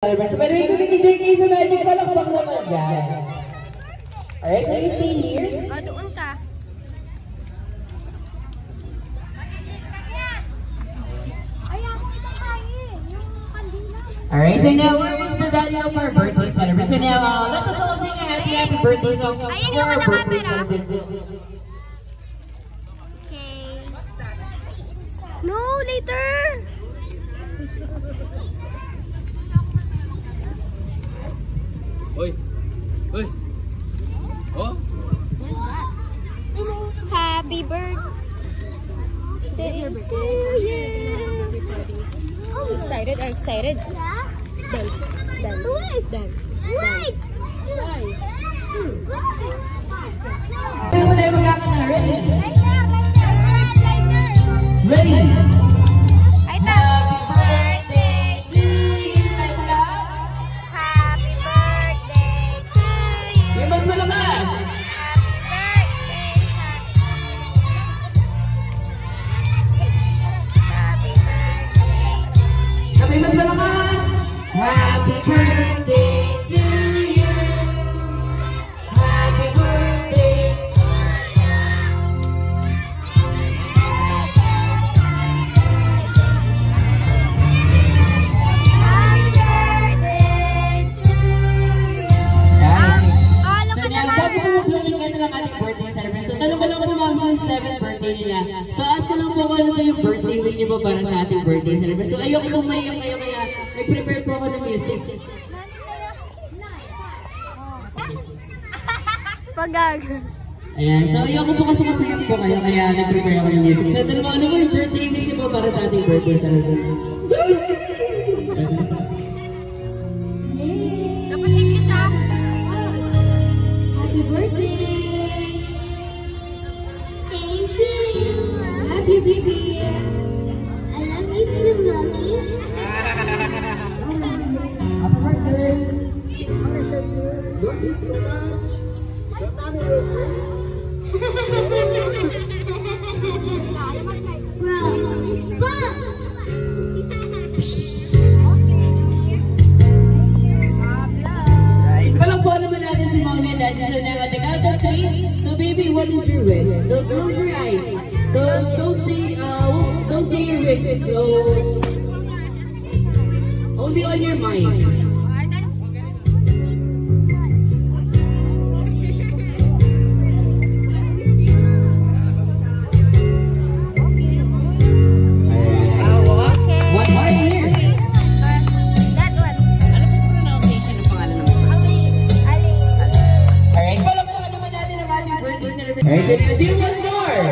By the way, kung nag-enjoy kayo sa Magic, palakpak naman dyan. Alright, so you stay here. Doon ka. Alright, so now where is the value of our birthday celebration? So now, let us all sing a happy birthday song for our birthday celebration. Okay. No, later. Oi! Oi! Oh! Happy birthday to you. I'm excited. I'm excited. Yeah. Dance. Dance. Wait. Dance. Wait. Wait. Ready? Ready? Mas malakas! Happy birthday to you! Happy birthday to you! Happy birthday to you! So now, bago po mag-blooming ka ng ating birthday celebration. So tanong ko lang po ma'am since 7th birthday nila. So ask ko lang po kung ano po yung birthday wish niyo po para sa ating birthday celebration. So ayoko po maiyak kayo kaya nag-prepare po ako ng music. Pagag. Ayan, so ayoko po kasi mag-prepare po kayo kaya nag-prepare ako ng music. So tanong mo, ano po yung birthday wish niyo po para sa ating birthday celebration? Dapat English ah. Happy birthday! Thank you. Happy baby! I love you too, mommy. Happy birthday! Don't eat too much! Your mommy will hurt. Walang po naman natin si mommy and daddy. So now at the count of 3, so baby, what is your wish? So close your eyes. So don't say your wish. So only on your mind. One more here. That one. Ano po pronunciation ng pangalan ng mga? Ali. Alright, palakpakan naman natin ang ating birthday celebration. Alright, so now do one more.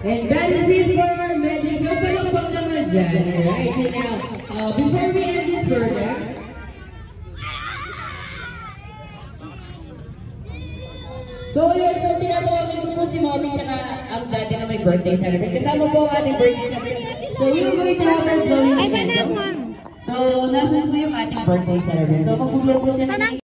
And that is it for our magic show. Palakpak naman dyan. Alright, so now, before we end this program, so yun, so tinatawagan ko po si mommy tsaka ang daddy na may birthday celebration. Kasama po ang ating birthday celebration. So we will going to have our blowing Ay, candle. ma'am. So, nasan po yung ating birthday celebration? So, pag-blow po siya ng